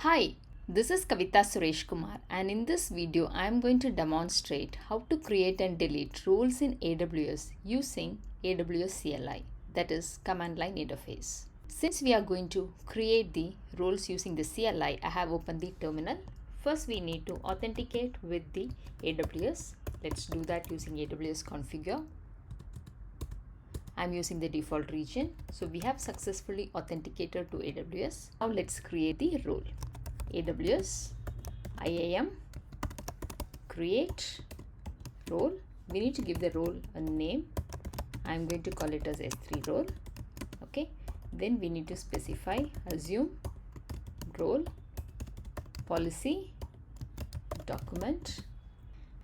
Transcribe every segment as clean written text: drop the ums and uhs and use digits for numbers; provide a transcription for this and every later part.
Hi, this is Kavita Suresh Kumar, and in this video I am going to demonstrate how to create and delete roles in AWS using AWS CLI, that is command line interface. Since we are going to create the roles using the CLI, I have opened the terminal. First we need to authenticate with the AWS. Let's do that using AWS Configure. I'm using the default region. So we have successfully authenticated to AWS. Now let's create the role. AWS IAM create role. We need to give the role a name. I'm going to call it as S3 role. Okay. Then we need to specify assume role policy document.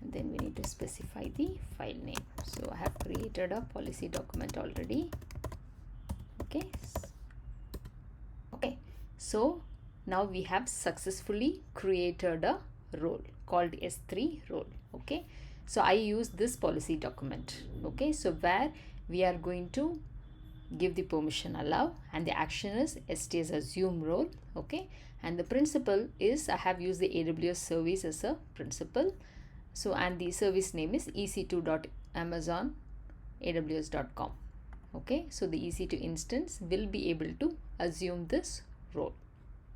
And then we need to specify the file name. So I have created a policy document already. Okay. So now we have successfully created a role called S3 role. Okay. So I use this policy document. Okay. So where we are going to give the permission allow, and the action is sts assume role. Okay. And the principal is I have used the AWS service as a principal. So, and the service name is ec2.amazonaws.com. Okay. So the EC2 instance will be able to assume this role.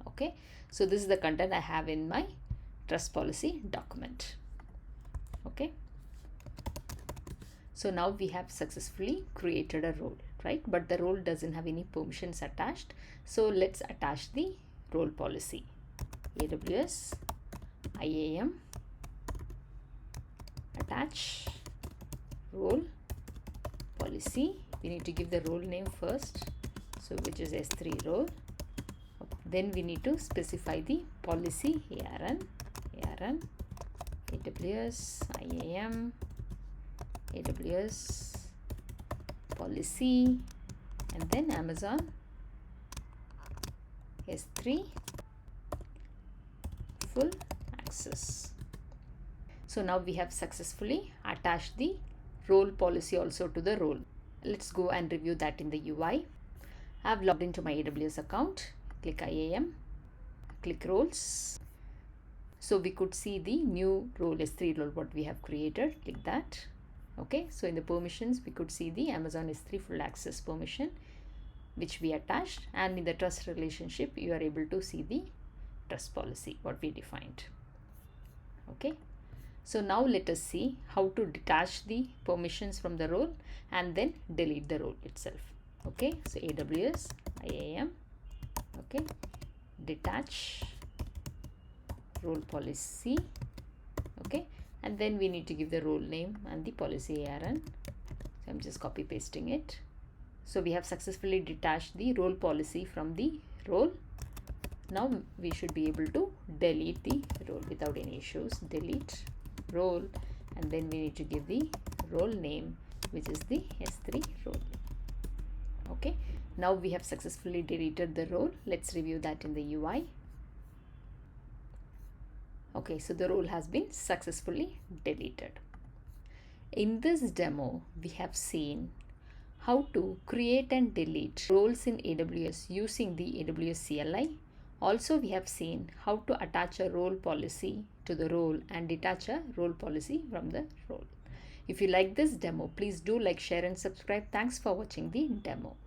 Okay. So this is the content I have in my trust policy document. Okay. So now we have successfully created a role, right? But the role doesn't have any permissions attached. So let's attach the role policy. AWS IAM attach role policy. We need to give the role name first, so which is S3 role. Then we need to specify the policy ARN AWS IAM AWS policy, and then Amazon S3 full access. So now we have successfully attached the role policy also to the role. Let's go and review that in the UI. I have logged into my AWS account. Click IAM, click roles. So we could see the new role S3 role what we have created. Click that. Okay. So in the permissions we could see the Amazon S3 full access permission which we attached, and in the trust relationship you are able to see the trust policy what we defined. Okay. So now let us see how to detach the permissions from the role and then delete the role itself. Okay. So AWS IAM. Okay. Detach role policy. Okay. And then we need to give the role name and the policy ARN. So I'm just copy pasting it. So we have successfully detached the role policy from the role. Now we should be able to delete the role without any issues. Delete role, and then we need to give the role name which is the S3 role. Okay. Now we have successfully deleted the role. Let's review that in the UI. Okay, so the role has been successfully deleted. In this demo, we have seen how to create and delete roles in AWS using the AWS CLI. Also, we have seen how to attach a role policy to the role and detach a role policy from the role. If you like this demo, please do like, share and subscribe. Thanks for watching the demo.